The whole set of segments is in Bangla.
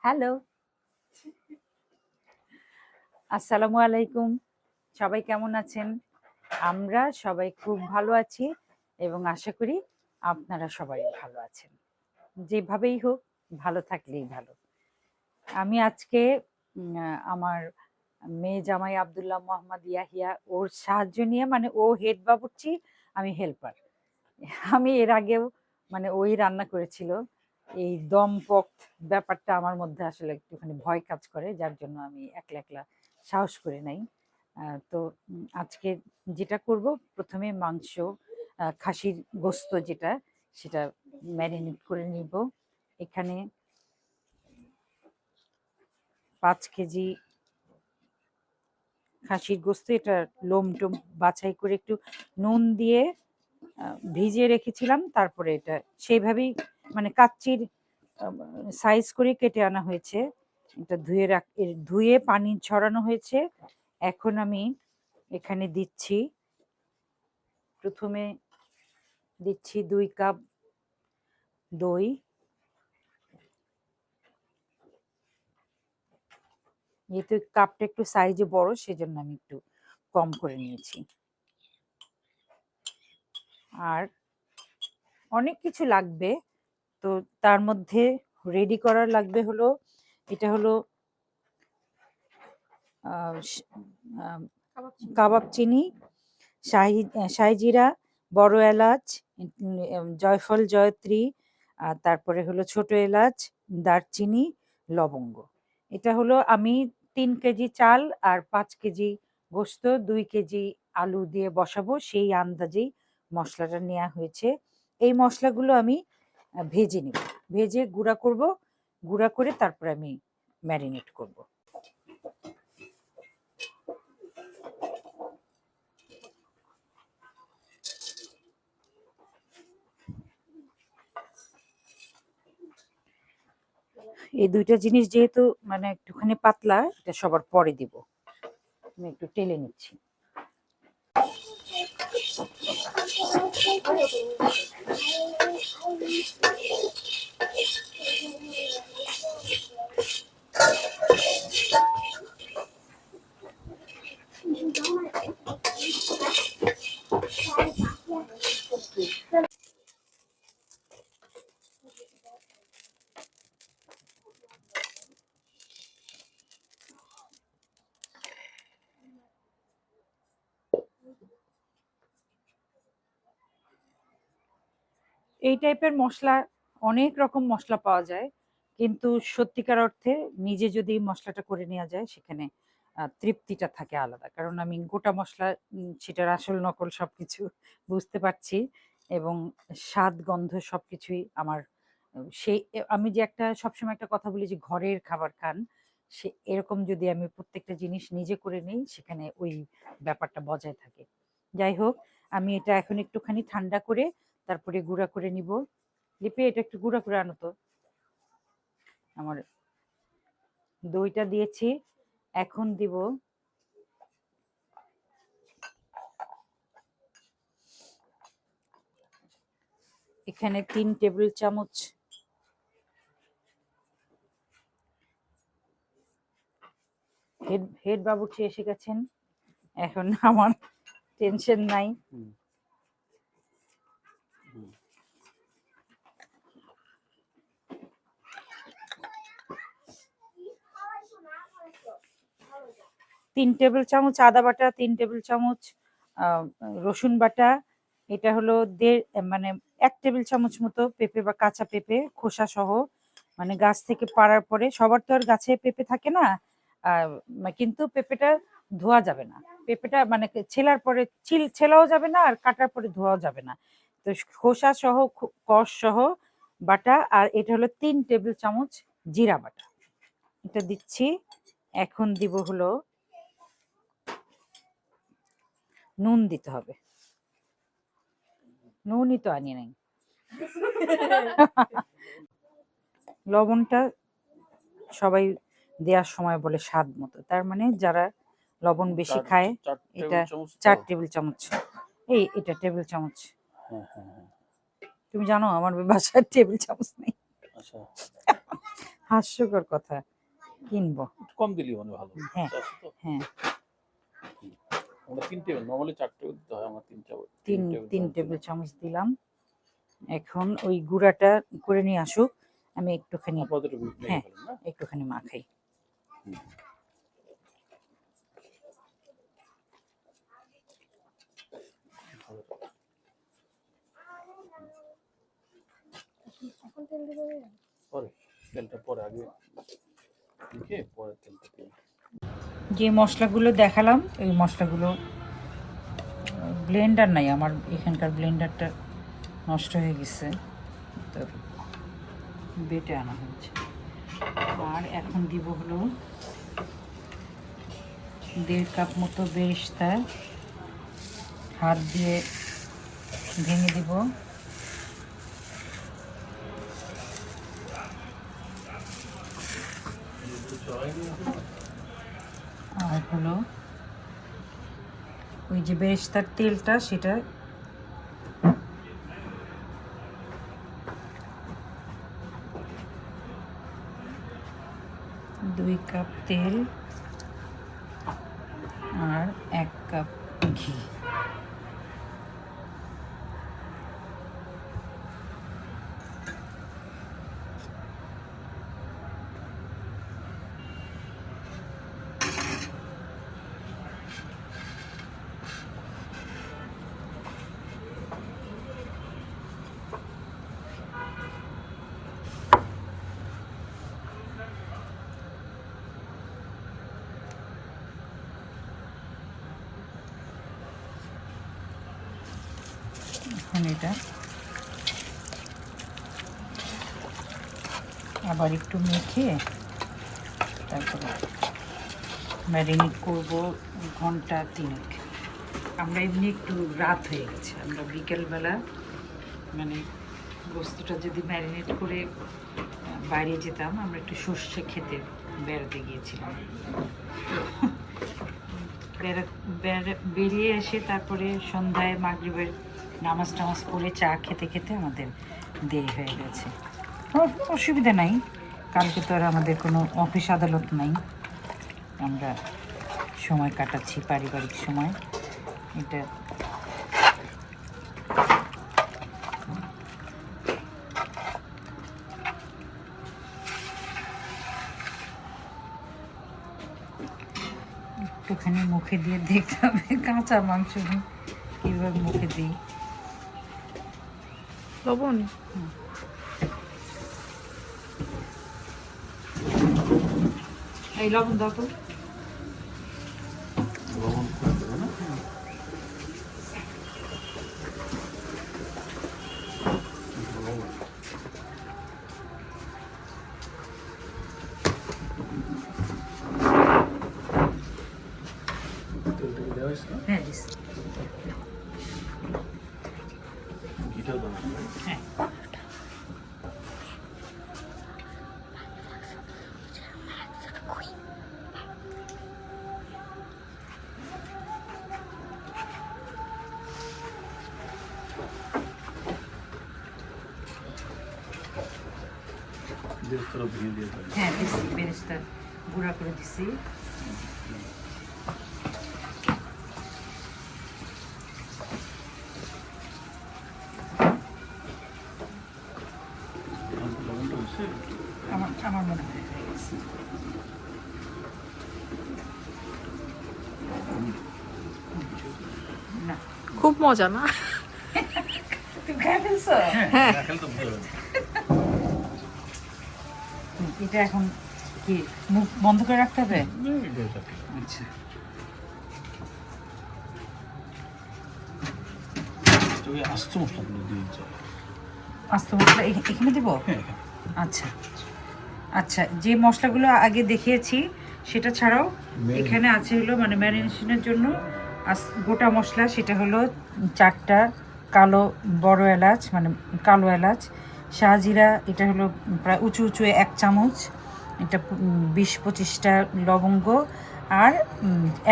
হ্যালো, আসসালামু আলাইকুম। সবাই কেমন আছেন? আমরা সবাই খুব ভালো আছি এবং আশা করি আপনারা সবাই ভালো আছেন। যেভাবেই হোক ভালো থাকলেই ভালো। আমি আজকে আমার মেয়ে জামাই আব্দুল্লাহ মোহাম্মদ ইয়াহিয়া ওর সাহায্য নিয়ে মানে ও হেড বাবুর্চি, আমি হেল্পার। আমি এর আগেও মানে ওই রান্না করেছিল। এই দম পক ব্যাপারটা আমার মধ্যে আসলে একটুখানি ভয় কাজ করে, যার জন্য আমি একলা একলা সাহস করে নাই। তো আজকে যেটা করব, প্রথমে মাংস, খাসির গোস্ত যেটা, সেটা ম্যারিনেট করে নিব। এখানে 5 কেজি খাসির গোস্ত, এটা লোম টোম বাছাই করে একটু নুন দিয়ে ভিজিয়ে রেখেছিলাম। তারপরে এটা সেইভাবেই মানে কাচ্চির সাইজ করে কেটে আনা হয়েছে। এটা ধুয়ে পানি ছড়ানো হয়েছে। এখন আমি এখানে প্রথমে দিচ্ছি 2 কাপ দই। যেহেতু কাপটা একটু সাইজে বড়, সেজন্য আমি একটু কম করে নিয়েছি। আর অনেক কিছু লাগবে, তো তার মধ্যে রেডি করার লাগবে হলো, এটা হলো কাবাব চিনি, শাহি জিরা, বড় এলাচ, জয়ফল জয়ত্রী, আর তারপরে হলো ছোট এলাচ, দারচিনি, লবঙ্গ। এটা হলো আমি 3 কেজি চাল আর 5 কেজি গোস্ত, 2 কেজি আলু দিয়ে বসাবো, সেই আন্দাজেই মশলাটা নেওয়া হয়েছে। এই মশলাগুলো আমি ভেজে নিব, ভেজে গুঁড়া করব, গুঁড়া করে তারপরে আমি ম্যারিনেট করব। এই দুইটা জিনিস যেহেতু মানে একটুখানি পাতলা, এটা সবার পরে দিব। আমি একটু টেলে নিচ্ছি। এই টাইপের মশলা, অনেক রকম মশলা পাওয়া যায়, কিন্তু সত্যিকার অর্থে নিজে যদি মশলাটা করে নেওয়া যায়, সেখানে তৃপ্তিটা থাকে আলাদা। কারণ আমি গোটা মশলা, সেটার আসল নকল সবকিছু বুঝতে পারছি, এবং স্বাদ গন্ধ সবকিছুই আমার সেই আমি যে একটা সবসময় একটা কথা বলি যে ঘরের খাবার খান, সে এরকম যদি আমি প্রত্যেকটা জিনিস নিজে করে নিই, সেখানে ওই ব্যাপারটা বজায় থাকে। যাই হোক, আমি এটা এখন একটুখানি ঠান্ডা করে তারপরে গুঁড়া করে নিব। লিপি, এটা একটু গুঁড়া করে আনো তো। আমার দইটা দিয়েছি, এখন দিব এখানে 3 টেবিল চামচ হেড বাবুর্চি এসে গেছেন, এখন আমার টেনশন নাই। 3 টেবিল চামচ আদা বাটা, 3 টেবিল চামচ রসুন বাটা, এটা হলো মানে 1 টেবিল চামচ মতো পেঁপে বা কাঁচা পেঁপে খোসা সহ, মানে গাছ থেকে পাড়ার পরে, সবার তো আর গাছে পেঁপে থাকে না, কিন্তু পেঁপেটা ধোয়া যাবে না। পেঁপেটা মানে ছেলার পরে ছেলাও যাবে না, আর কাটার পরে ধোয়াও যাবে না। তো খোসা সহ, কষ সহ বাটা। আর এটা হলো 3 টেবিল চামচ জিরা বাটা, এটা দিচ্ছি। এখন দিব হলো নুন, দিতে হবে। নুনই তো আনি নাই। লবণটা সবাই দেওয়ার সময় বলে স্বাদ মতো, তার মানে যারা লবণ বেশি খায়, এটা 4 টেবিল চামচ। এটা টেবিল চামচ। তুমি জানো আমার বাসায় টেবিল চামচ নেই। হাস্যকর কথা, কিনবো। একটু কম দিলেই মানে ভালো। হ্যাঁ আচ্ছা, তো হ্যাঁ, আমরা 3 টেবিল, নরমালি 4 টেবিল দিতে হয়, আমরা 3 টেবিল, তিন টেবিল চামচ দিলাম। এখন ওই গুঁড়াটা করে নিয়ে আসুক, আমি একটুখানি, আপাতত মেখে হ্যাঁ ফেলেন না? একটুখানি মাখাই। পরে তেলটা পরে আগে মেখে পরে তেলটা দিন। যে মশলাগুলো দেখালাম ওই মশলাগুলো, ব্লেন্ডার নাই আমার, এখানকার ব্লেন্ডারটা নষ্ট হয়ে গেছে, তো বেটে আনা হয়েছে। আর এখন দিব হলো 1.5 কাপ মতো বেরেস্তা, হাত দিয়ে ভেঙে দিব। আর হলো ওই যে বেরেস্তার তেলটা, সেটা দুই কাপ তেল আর 1 কাপ ঘি। এখন এটা আবার একটু মেখে তারপরে ম্যারিনেট করব 1 ঘন্টা 3। আমরা এমনি একটু রাত হয়ে গেছে, আমরা বিকেলবেলা মানে বস্তুটা যদি ম্যারিনেট করে বাইরে যেতাম, আমরা একটু সর্ষে খেতে বেড়াতে গিয়েছিলাম। বেরিয়ে এসে তারপরে সন্ধ্যায় মাগরিবের নামাজ টামাজ পড়ে চা খেতে খেতে আমাদের দেরি হয়ে গেছে। অসুবিধা নাই, কালকে তো আর আমাদের কোনো অফিস আদালত নাই, আমরা সময় কাটাচ্ছি, পারিবারিক সময়। এটা একটুখানি মুখে দিয়ে দেখতে হবে কাঁচা মাংস কীভাবে মুখে দিই। লবণ এই লবণ দাও তো। লবণ করে দেবে না? তেলটা কি দেওয়া হয়েছে না? হ্যাঁ দিস, ঘিটাও দেওয়া হয়েছে। হ্যাঁ বেরেস্তাটা ভেঙে দিয়ে দেবেন। হ্যাঁ দিছি, বেরেস্তা গুঁড়া করে দিছি। লবণটা হয়েছে? আমার মনে হয় হয়ে গেছে। না খুব মজা না? তুমি খেয়ে ফেলছো? হ্যাঁ, না খেলে তো বুঝতে পারবেন। এটা এখন কি মুখ বন্ধ করে রাখতে হবে? আচ্ছা, ওই আস্ত মশলাগুলো দিয়ে যায়। আস্ত মশলা এখানে দেবো? হ্যাঁ, আচ্ছা আচ্ছা, যে মশলাগুলো আগে দেখিয়েছি সেটা ছাড়াও এখানে আছে হলো মানে ম্যারিনেশনের জন্য গোটা মশলা, সেটা হলো 4টা কালো বড় এলাচ, মানে কালো এলাচ, শাহজিরা, এটা হলো প্রায় উঁচু উঁচু 1 চামচ, এটা 20-25টা লবঙ্গ, আর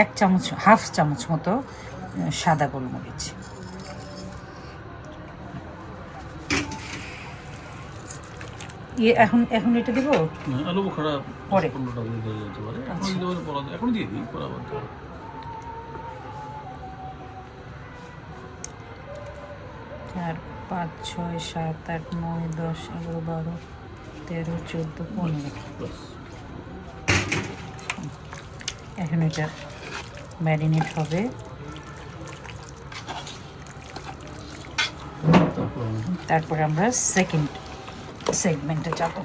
1 চামচ, হাফ চামচ মতো সাদা গোলমরিচ। এখন এখন এটা দিব আলু বোখারা পরে। 15টা দিয়ে যেতে পারে এখন আচ্ছা। দিতে পারে পরে এখন দিয়ে দিই পরে আবার দেবো। 4 5 6 7 8 9 10 11 12 13 14 15 ব্যাস। এখন এটা ম্যারিনেট হবে। তারপরে আমরা সেকেন্ড সেগমেন্টে যাব।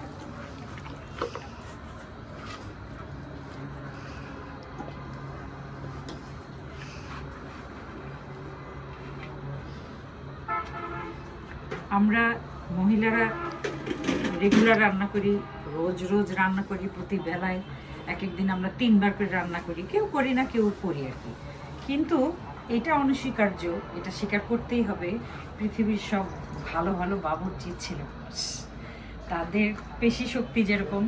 আমরা মহিলারা রেগুলার রান্না করি, রোজ রোজ রান্না করি, প্রতি বেলায় এক এক দিন আমরা 3বার করে রান্না করি, কেউ করি না কেউ করি আর কি। কিন্তু এটা অনস্বীকার্য, এটা স্বীকার করতেই হবে, পৃথিবীর সব ভালো ভালো বাবুর্চি ছিল, তাদের পেশি শক্তি যেরকম,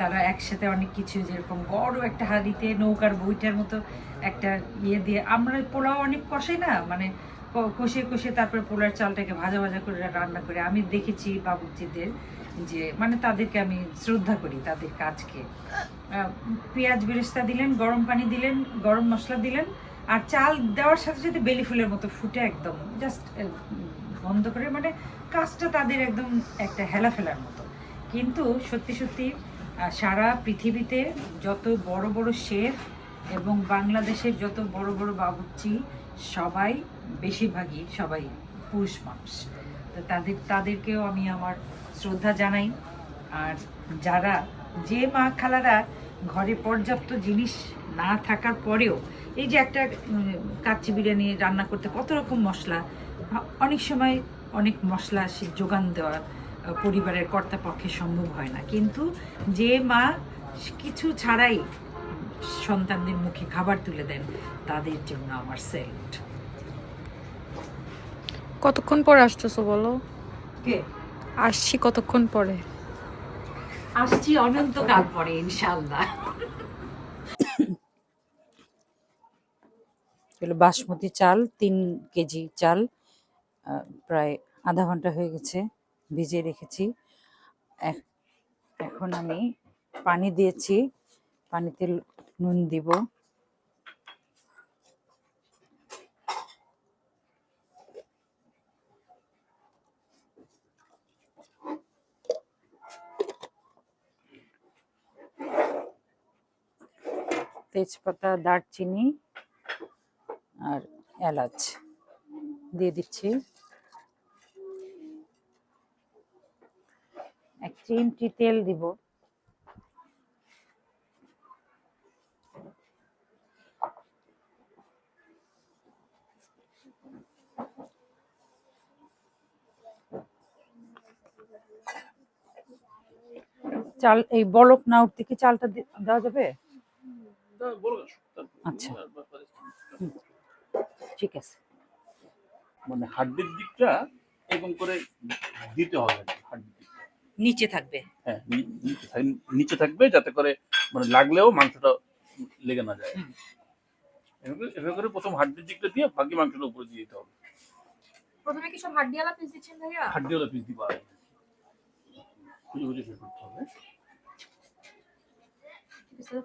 তারা একসাথে অনেক কিছু, যেরকম বড় একটা হাঁড়িতে নৌকার বইটার মতো একটা ইয়ে দিয়ে, আমরা পোলাও অনেক কষাই না, মানে কষে কষে তারপরে পোলার চালটাকে ভাজা ভাজা করে রান্না করে আমি দেখেছি বাবুর্চিদের, যে মানে তাদেরকে আমি শ্রদ্ধা করি তাদের কাজকে। পেঁয়াজ বেরেস্তা দিলেন, গরম পানি দিলেন, গরম মশলা দিলেন, আর চাল দেওয়ার সাথে সাথে বেলি ফুলের মতো ফুটে একদম জাস্ট বন্ধ করে, মানে কাজটা তাদের একদম একটা হেলা ফেলার মতো। কিন্তু সত্যি সত্যি সারা পৃথিবীতে যত বড় বড় শেফ এবং বাংলাদেশের যত বড় বড় বাবুর্চি সবাই, বেশিরভাগই সবাই পুরুষ মানুষ। তো তাদেরকেও আমি আমার শ্রদ্ধা জানাই। আর যারা, যে মা খালারা ঘরে পর্যাপ্ত জিনিস না থাকার পরেও, এই যে একটা কাচ্চি বিরিয়ানি রান্না করতে কত রকম মশলা, অনেক সময় অনেক মশলা সে যোগান দেওয়া পরিবারের কর্তাপক্ষে সম্ভব হয় না, কিন্তু যে মা কিছু ছাড়াই সন্তানদের মুখে খাবার তুলে দেন, তাদের জন্য আমার সেলুট। কতক্ষণ পরে আসতেছো বলো? কে? আসছি কতক্ষণ পরে? আসছি অনন্তকাল পরে ইনশাআল্লাহ। বাসমতি চাল 3 কেজি চাল, প্রায় আধা ঘন্টা হয়ে গেছে ভিজিয়ে রেখেছি। এখন আমি পানি দিয়েছি, পানিতে নুন দিব। তেজপাতা, দারচিনি আর এলাচ দিয়ে দিচ্ছি। 1 চিমটি তেল দিব। চাল এই বলক না উঠতে কি চালটা দেওয়া যাবে? আচ্ছা, ঠিক আছে। মানে হাড্ডির দিকটা এরকম করে দিতে হবে, হাড্ডির দিকটা নিচে থাকবে। হ্যাঁ নিচে থাকবে, যাতে করে মানে লাগলেও মাংসটা লেগে না যায়। এভাবে করে প্রথম হাড্ডির দিকটা দিয়ে বাকি মাংসটা উপরে দিয়ে দিতে হবে। প্রথমে কি সব হাড্ডিওয়ালা পিস দিচ্ছেন ভাইয়া? হাড্ডিওয়ালা পিস দিবা, খুঁজে খুঁজে বের করতে হবে।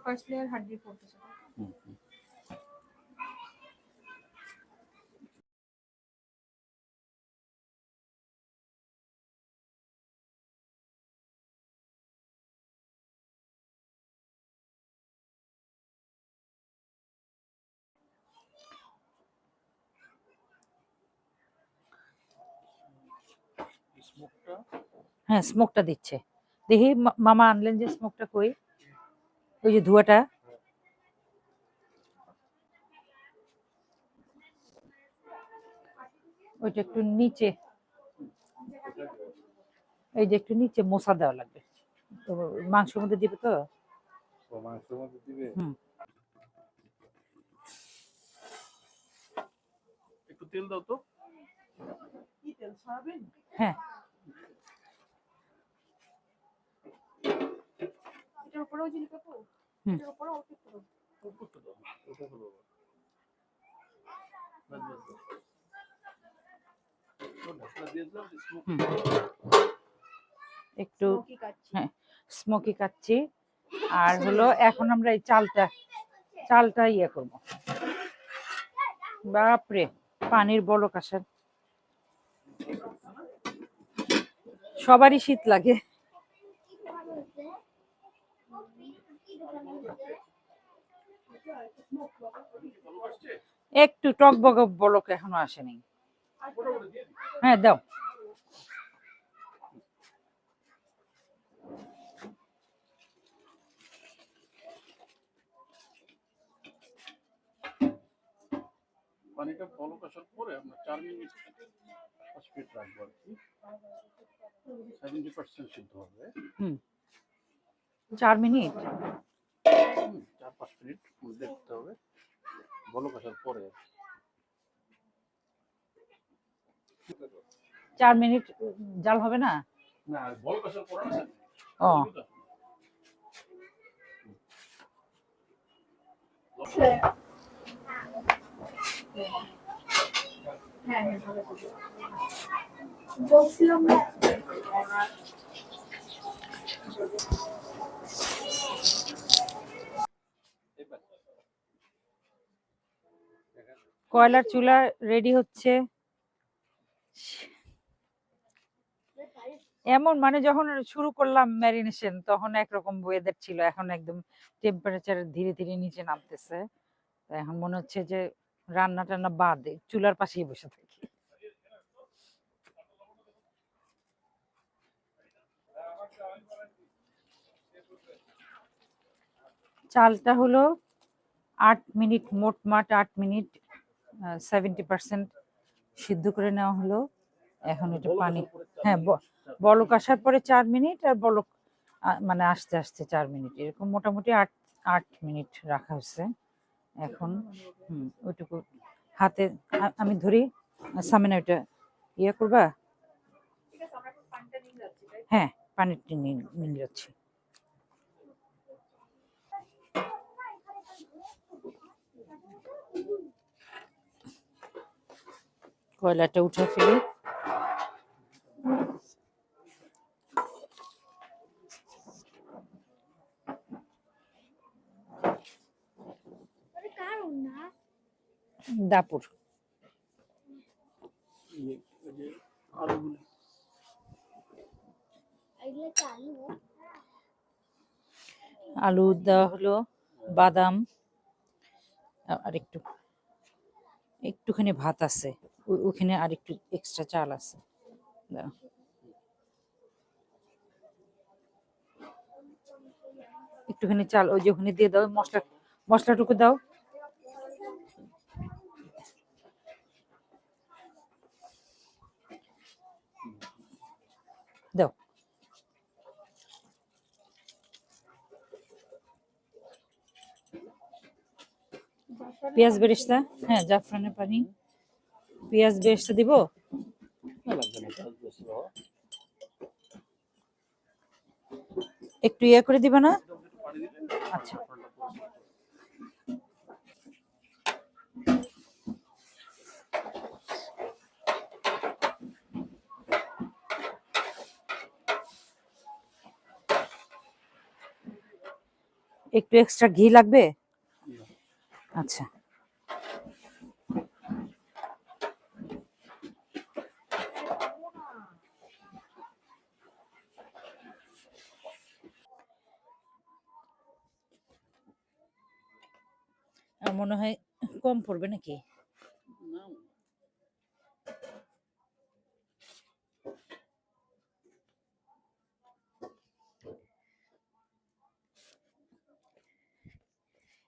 ফার্স্ট লেয়ার হাড্ডি পড়তেছে। হ্যাঁ, স্মোকটা দিচ্ছে। দেখি মামা আনলেন যে স্মোকটা কই? ওই যে ধোঁয়াটা। ওইটা একটু নিচে, এই যে একটু নিচে মোছা দেওয়া লাগবে। তো মাংসের মধ্যে দিবে তো? মাংসের মধ্যে দিবে। একটু তেল দাও তো। কি তেল ছাড়াবেন? হ্যাঁ, এটার উপরেও জিনিস পাবো? এটার উপরে অল্প একটু দাও। উপরটা দাও, ওটা হলো বাস বাস বাস। তো ঢাকনা দিয়ে দিলাম, স্মোক একটু কি কাচ্ছি হ্যাঁ স্মোকি কাচ্ছি। আর হলো এখন আমরা এই চালটা ইয়ে করবো। বাপরে পানির বলক আসার, সবারই শীত লাগে। একটু টক বলক এখনো আসেনি। হ্যাঁ দাও। পানিটা বলক আসার পরে আমরা 4 মিনিট 5 মিনিট রাখবো আর কি, 70% সিদ্ধ হবে। 4 মিনিট 4-5 মিনিট দেখতে হবে বলক আসার পরে। 4 মিনিট জাল হবে না? না বলক আসার পরে না। ও হ্যাঁ হ্যাঁ ভালো করে। বলছিলাম না কয়লার চুলা রেডি হচ্ছে। এমন মানে যখন শুরু করলাম ম্যারিনেশন তখন একরকম ওয়েদার ছিল, এখন একদম টেম্পারেচার ধীরে ধীরে নিচে নামতেছে। তো এখন মনে হচ্ছে যে রান্না টান্না বাদে চুলার পাশেই বসে থাকি। চালটা হলো 8 মিনিট, মোটমাট 8 মিনিট 70% সিদ্ধ করে নেওয়া হলো। এখন এটা পানি, হ্যাঁ বলক আসার পরে 4 মিনিট, আর বলক মানে আস্তে আস্তে 4 মিনিট, এরকম মোটামুটি 8 মিনিট রাখা হয়েছে। এখন ওইটুকু হাতে আমি ধরি। সামিনা ওইটা ইয়ে করবা? ঠিক আছে আমরা এখন পানিটা নিয়ে যাচ্ছি তাই হ্যাঁ পানিটা নিয়ে যাচ্ছি। কয়লাটা উঠে ফেলি। দাপুর আলু দেওয়া হলো, বাদাম, আর একটুখানি ভাত আছে ওখানে, আর একটু এক্সট্রা চাল আছে। দাও। একটুখানি চাল ওই যে ওখানে দিয়ে দাও, মশলাটুকু দাও। দাও। পেঁয়াজ বেরেস্তা, হ্যাঁ জাফরানের পানি, পেঁয়াজ বেরেস্তা দিব। একটু ইয়ে করে দিবা না? আচ্ছা একটু এক্সট্রা ঘি লাগবে? আচ্ছা মনে হয় কম পড়বে নাকি?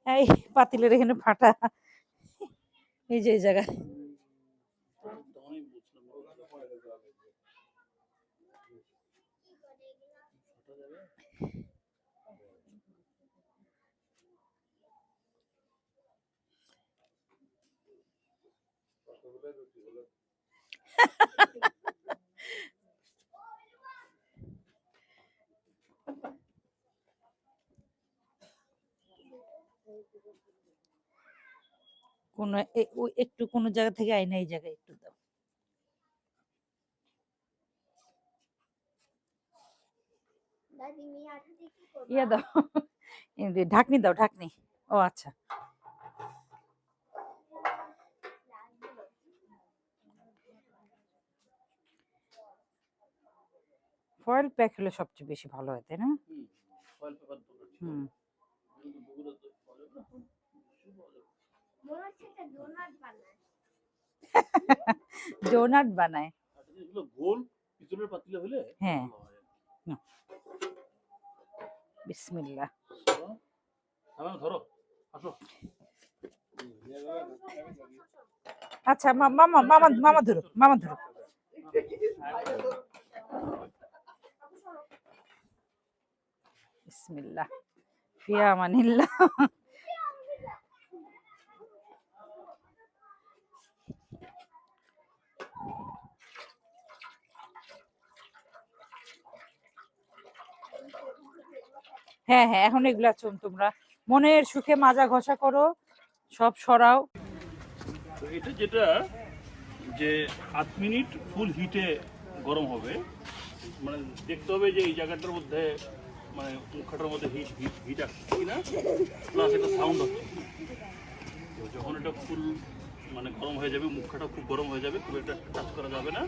এই পাতিলের এখানে ফাটা, এই যে এই জায়গায়। কোন একটু কোন জায়গা থেকে আইনা এই জায়গায় একটু দাও। ইয়ে দাও, ঢাকনি দাও, ঢাকনি। ও আচ্ছা, ফয়েল প্যাক হলে সবচেয়ে বেশি ভালো হয়, তাই না? ফয়েল পেপার দরকার ছিল। হুম। কিন্তু বগুড়া তো পাওয়া যাবে না। ডোনাট বানায়। আর এগুলো গোল পিতলের পাতিলে হলে হ্যাঁ। ভালো হয়। বিসমিল্লাহ। আমার ধরো, আসো। আচ্ছা, মামা মামা মামা ধরো, মামা ধরো। বিসমিল্লাহ, ফিয়া আমানিল্লাহ। হ্যাঁ হ্যাঁ, এখন এগুলা তোমরা মনের সুখে মাজা ঘষা করো, সব সরাও। তো এটা যেটা যে 8 মিনিট ফুল হিটে গরম হবে, মানে দেখতে হবে যে এই জায়গাটার মধ্যে মানে মুখাটার মধ্যে হিট হিট হিট আসছে কিনা, প্লাস একটা সাউন্ড হচ্ছে। তো যখন এটা ফুল মানে গরম হয়ে যাবে, মুখাটা খুব গরম হয়ে যাবে, খুব একটা টাচ করা যাবে না,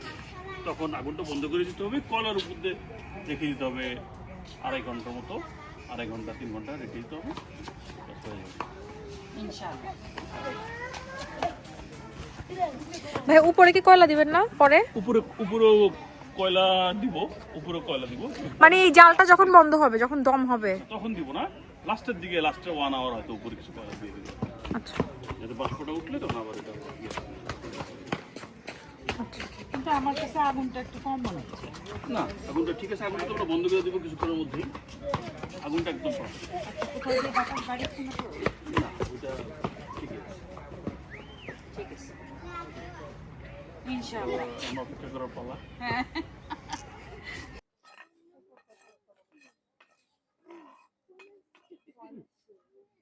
তখন আগুনটা বন্ধ করে দিতে হবে, কলার উপর দিয়ে রেখে দিতে হবে 2.5 ঘন্টার মতো, 2.5 ঘন্টা 3 ঘন্টা রেখে দিতে হবে, ব্যাস হয়ে যাবে। ইনশাআল্লাহ। ভাই উপরে কি কয়লা দিবেন না পরে? উপরেও কয়লা দিব, উপরে কয়লা দিব, মানে এই জালটা যখন বন্ধ হবে, যখন দম হবে? তখন দিব না, লাস্টের দিকে, লাস্টে 1 আওয়ার হয়তো উপরে কিছু কয়লা দিয়ে দিব, আচ্ছা যাতে বাষ্পটা উঠলে তখন আবার এটা ইয়ে হবে। কিন্তু আমার কাছে আগুনটা একটু কম মনে হচ্ছে। না, আগুনটা ঠিক আছে, আগুনটা তো আমরা বন্ধ করে দিব কিছুক্ষণের মধ্যেই, আগুনটা একদম কম। কোথাও দিয়ে বাতাস বাড়িচ্ছে না তো? না, ওইটা ঠিক আছে। ঠিক আছে, ইনশাআল্লাহ। আমরা অপেক্ষা করার পালা। হ্যাঁ।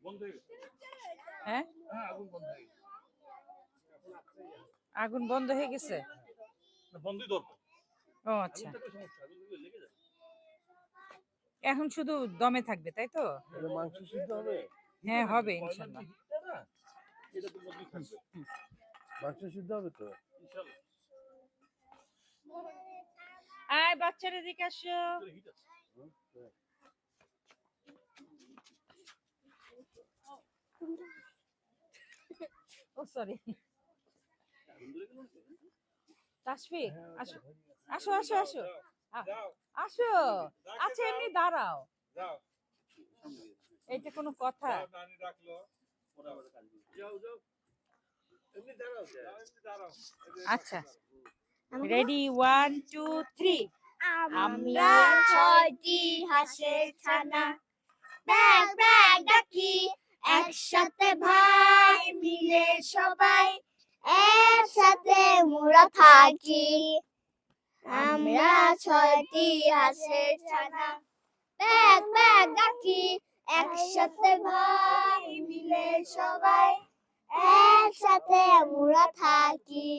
বন্ধ হয়ে গেছে। হ্যাঁ, হ্যাঁ, আগুন বন্ধ হয়ে গেছে। আগুন বন্ধ হয়ে গেছে। না, বন্ধই দরকার। ও আচ্ছা, আগুনটা তো সমস্যা, আগুন দিলে লেগে যাবে। এখন শুধু দমে থাকবে, তাই তো? এটা মাংস সিদ্ধ হবে? হ্যাঁ, হবে কয়লার যে ইনশাআল্লাহ। হিটটা না, এটা তো মধ্যেই থাকবে। মাংস সিদ্ধ হবে তো? ইনশাআল্লাহ। আয় বাচ্চারা, এদিকে আসো। ভিতরে হিট আছে। ও সরি, আগুন ধরে গেল নাকি? তাসফিক আসো, আসো আসো আসো, আসো। আচ্ছা, এমনি দাঁড়াও, এইটা কোনো কথা? ওরা আবার কাজ করবে। যাও, যাও। এমনি দাঁড়াও, দাঁড়াও। আচ্ছা, রেডি, 1 2 3। আমরা 6টি হাঁসের ছানা, ব্যাগ ব্যাগ ডাকি একসাথে ভাই মিলে সবাই, একসাথে মোরা থাকি। আমরা 6টি হাঁসের ছানা, ব্যাগ ব্যাগ ডাকি একসাথে ভাই মিলে সবাই, একসাথে মোরা থাকি।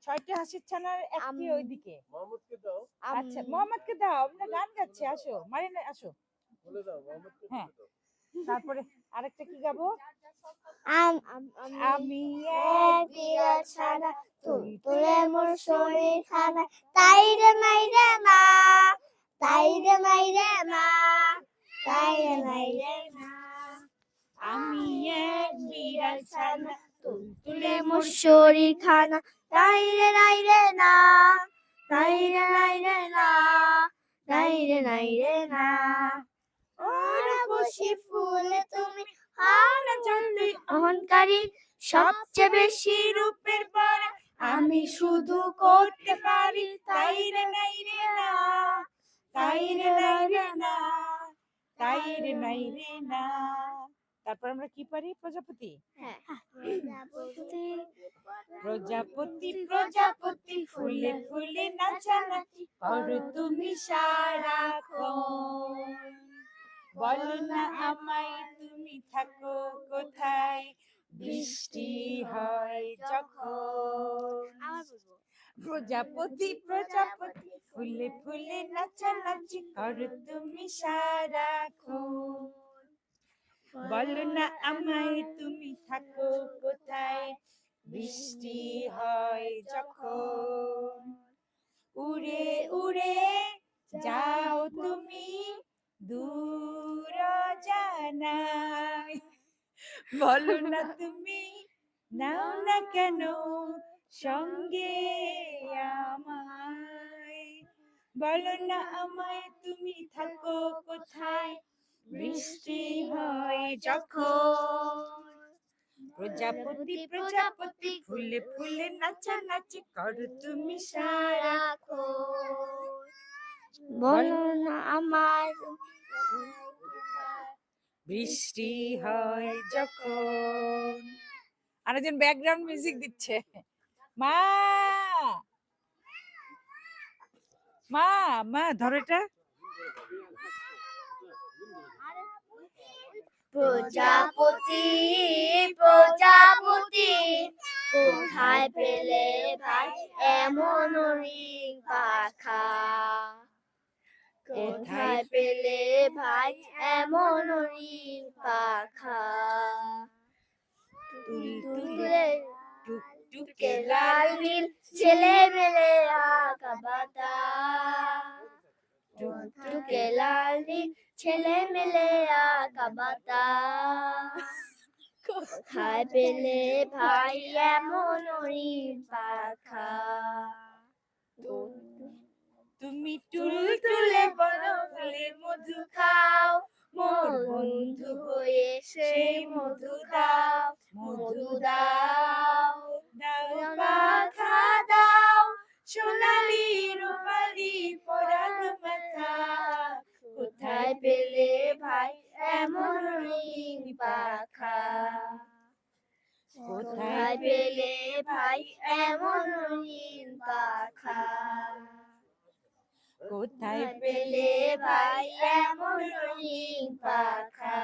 6টি হাসির ছানার একটি ওইদিকে। মোহাম্মদকে দাও, আচ্ছা, মোহাম্মদকে দাও, আমরা গান গাচ্ছি, আসো মারিনা, আসো। বলে দাও, মোহাম্মদকে হ্যাঁ, বলে দাও। তারপরে আরেকটা কি গাবো? আমি এক বিড়াল ছানা, তুলে মোর শরীর খানা, তাই রে নাই রে না, তাই রে নাই রে না, তাই রে নাই রে না। আমি এক বিড়াল ছানা, তুলে মোর শরীর খানা, তাই রে নাই রে না, তাই রে নাই রে না, তাই রে নাই রে না। ওরা বসে ফুলে তুমি হাওড়া চন্দ্রী অহংকারী, সবচেয়ে বেশি রূপের পরা আমি শুধু করতে পারি, তাই রে নাই রে না, তাই রে নাই রে না, তাই রে নাই রে না। তারপর আমরা কি পারি? প্রজাপতি। হ্যাঁ। প্রজাপতি প্রজাপতি ফুলে ফুলে নাচানাচি করো তুমি সারাক্ষণ, বলো না আমায় তুমি থাকো কোথায়, বৃষ্টি হয় যখন। প্রজাপতি প্রজাপতি ফুলে ফুলে নাচানাচি করো তুমি সারাক্ষণ। বলো না আমায় তুমি থাকো কোথায়, বৃষ্টি হয় যখন। উড়ে উড়ে যাও তুমি দূর জানায়। বলো না তুমি নাও না কেন সঙ্গে আমায়। বলো না আমায় তুমি থাকো কোথায়, বৃষ্টি হয় যখন। প্রজাপতি প্রজাপতি ফুলে ফুলে নাচানাচি করো তুমি সারাক্ষণ। বলো না আমার বৃষ্টি হয় যখন। আরেকজন ব্যাকগ্রাউন্ড মিউজিক দিচ্ছে। মা মা মা ধরো এটা। প্রজাপতি প্রজাপতি কোথায় পেলে ভাই এমন রিং পাখা, কোথায় পেলে ভাই এমন রিং পাখা। তুলে টুকটুকে লাল নীল ছেলে মেলে আঁকা বাতা, টুকটুকে লাল নীল ছেলে মেলে আঁকা বাতা। কোথায় পেলে ভাই এমন রিং পাখা। তুমি তুলতুলে বড় হলে মধু খাও, মোর বন্ধু হয়ে সেই মধু দাও, মধু দাও। দাও পাখা দাও সোনালি রূপালি পরাগ মাথা। কোথায় পেলে ভাই এমন রিং পাখা, কোথায় পেলে ভাই এমন রিং পাখা। কোথায় পেলে ভাই এমন রিং পাখা।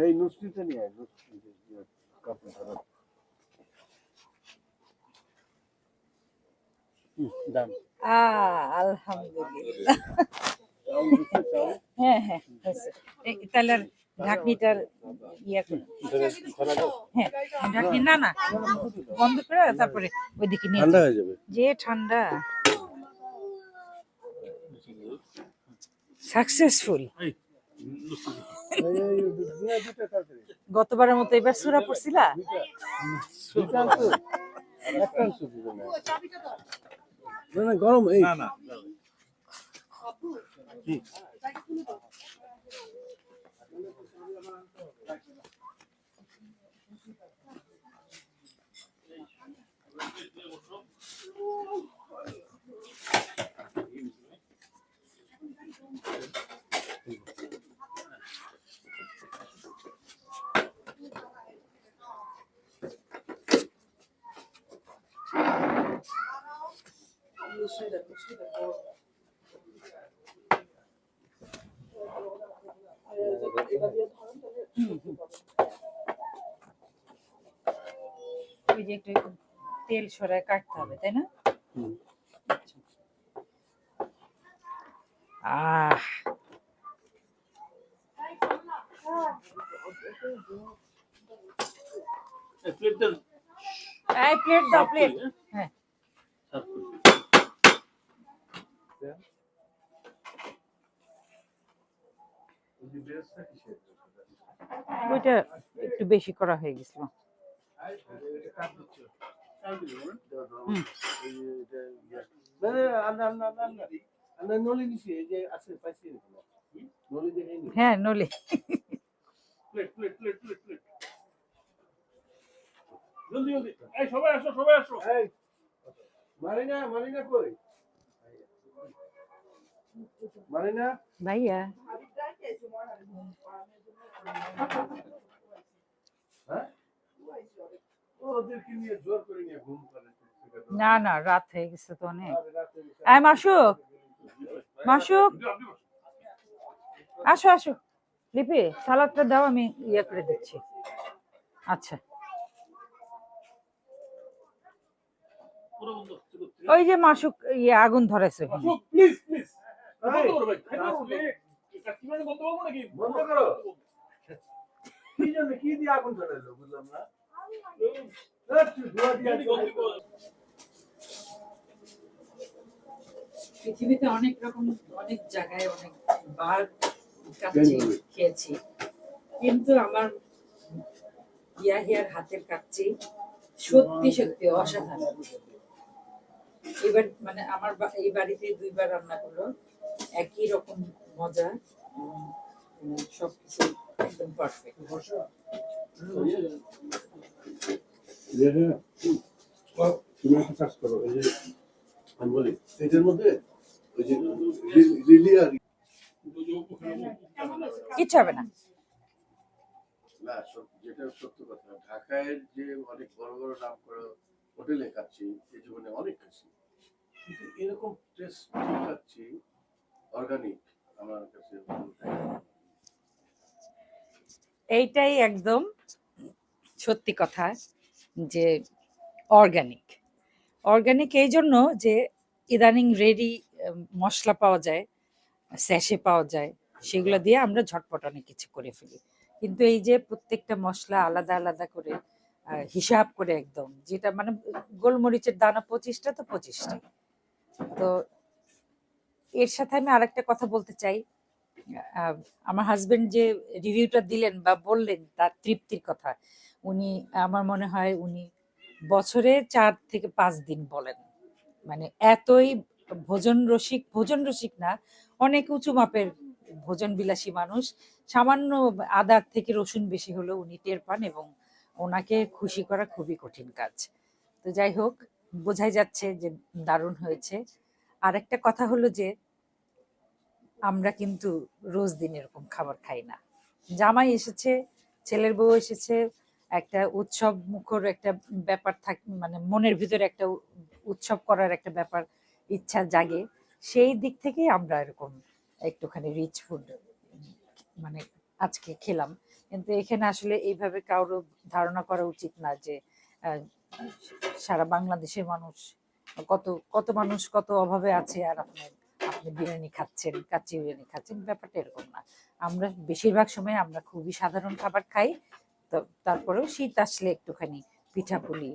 এই নুসরিটা নিয়ে আয়, নুসরিটা কাপড় ধরো। দাম আলহামদুলিল্লাহ। চাও নুসরিত চাও হ্যাঁ হ্যাঁ হয়েছে। তাহলে আর ঢাকনিটার ইয়ে করে, খরা দাও, হ্যাঁ ঢাকনি না না বন্ধ করে তারপরে ওইদিকে নিয়ে ঠান্ডা যাও। হয়ে যাবে। যে ঠান্ডা। সাকসেসফুল। এই লুচি এই দুটা তাড়াতাড়ি, গতবারের মতো এবার সূরা পড়ছিলা? দুটা আনছো? একটা আনছো দুজনে? না না গরম, এই না না ওই যে একটু তেল সরায় কাটতে হবে তাই না? আহ প্লেট দেন, এই প্লেট দাও প্লেট। হ্যাঁ ওইটা একটু বেশি করা হয়ে গেছিল। হুম। না না আন্না আন্না আন্না আন্না নলি নিছি, এই যে আছে পাইছি এগুলো। নলি দেখেই নি। হ্যাঁ নলি। Plate plate plate plate plate জলদি জলদি, এই সবাই আসো সবাই আসো। এই মারিনা কই? মারিনা ভাইয়া হ্যাঁ, ওদেরকে নিয়ে জোর করে নিয়ে ঘুম করে না না, রাত হয়ে গেছে তো অনেক। আয় মাসুক, মাসুক, আসো আসো। লিপি, সালাদটা দাও, আমি ইয়ে করে দিচ্ছি। আচ্ছা, পুরো বন্ধ। ওই যে মাসুক ইয়ে আগুন ধরেছে ওখানে। প্লিজ প্লিজ বন্ধ করো ভাই, কাকিমাকে বন্ধ করবো নাকি? বন্ধ করো। কি জন্য কি দিয়ে আগুন ধরাইলো বুঝলাম না। ধোঁয়া দিয়ে আগুন ধরাইলো। পৃথিবীতে অনেক রকম, অনেক জায়গায় অনেক বার কাচ্চি খেয়েছি, কিন্তু আমার ইয়াহিয়ার হাতের কাচ্চি সত্যি সত্যি অসাধারণ। এবার মানে আমার এই বাড়িতে 2বার রান্না করলো, একই রকম মজা, সবকিছু একদম পারফেক্ট। তুমি একটা কাজ করো, এই যে আমি বলি এটার মধ্যে ওই যে লিলি আর কিচ্ছু হবে না। না, যেটা সত্য কথা, ঢাকায় যে অনেক বড় বড় নাম করা হোটেলে খাচ্ছি এই জীবনে অনেক খাচ্ছি, কিন্তু এরকম টেস্ট খাচ্ছি অর্গানিক আমার কাছে এইটাই একদম সত্যি কথা, যে অর্গানিক। অর্গানিক এই জন্য যে ইদানিং রেডি মশলা পাওয়া যায়, স্যাশে পাওয়া যায়, সেগুলো দিয়ে আমরা ঝটপট অনেক কিছু করে ফেলি। কিন্তু এই যে প্রত্যেকটা মশলা আলাদা আলাদা করে হিসাব করে একদম, যেটা মানে গোলমরিচের দানা 25টা তো 25টা। তো এর সাথে আমি আরেকটা কথা বলতে চাই, আমার হাজবেন্ড যে রিভিউটা দিলেন বা বললেন তার তৃপ্তির কথা, উনি আমার মনে হয় উনি বছরে 4 থেকে 5 দিন বলেন। মানে এতই ভোজন রসিক না, অনেক উঁচু মাপের ভোজন বিলাসী মানুষ। সামান্য আদা থেকে রসুন বেশি হলেও উনি টের পান, এবং ওনাকে খুশি করা খুবই কঠিন কাজ। তো যাই হোক, বোঝাই যাচ্ছে যে দারুণ হয়েছে। আরেকটা কথা হলো যে আমরা কিন্তু রোজ দিন এরকম খাবার খাই না। জামাই এসেছে, ছেলের বউ এসেছে, একটা উৎসব মুখর একটা ব্যাপার থাকে, মানে মনের ভিতরে একটা উৎসব করার একটা ব্যাপার, ইচ্ছা জাগে। সেই দিক থেকে আমরা এরকম একটুখানি রিচ ফুড মানে আজকে খেলাম। কিন্তু এখানে আসলে এইভাবে কারো ধারণা করা উচিত না যে আহ, সারা বাংলাদেশের মানুষ, কত কত মানুষ কত অভাবে আছে, আর আপনি বিরিয়ানি খাচ্ছেন, কাচ্চি বিরিয়ানি খাচ্ছেন, ব্যাপারটা এরকম না। আমরা বেশিরভাগ সময় আমরা খুবই সাধারণ খাবার খাই। তো তারপরেও শীত আসলে একটুখানি পিঠাপুলি,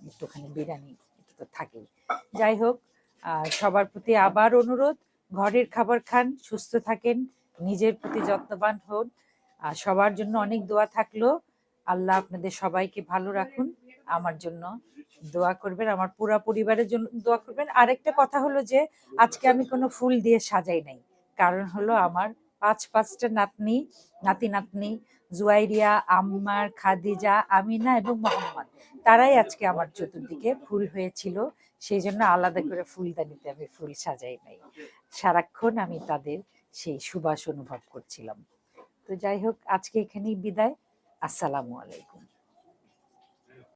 একটুখানি বিরিয়ানি, এটা তো থাকেই। যাই হোক, সবার প্রতি আবার অনুরোধ, ঘরের খাবার খান, সুস্থ থাকেন, নিজের প্রতি যত্নবান হন। আর সবার জন্য অনেক দোয়া থাকলো। আল্লাহ আপনাদের সবাইকে ভালো রাখুন। আমার জন্য দোয়া করবেন, আমার পুরো পরিবারের জন্য দোয়া করবেন। আরেকটা কথা হলো যে আজকে আমি কোনো ফুল দিয়ে সাজাই নাই, কারণ হলো আমার 5টা নাতি নাতনি, জুয়াইরিয়া, আম্মার, খাদিজা, আমিনা এবং মোহাম্মদ, তারাই আজকে আমার চতুর্দিকে ফুল হয়েছিল। সেই জন্য আলাদা করে ফুলদানিতে আমি ফুল সাজাই নাই। সারাক্ষণ আমি তাদের সেই সুবাস অনুভব করছিলাম। তো যাই হোক, আজকে এখানেই বিদায়। আসসালামু আলাইকুম।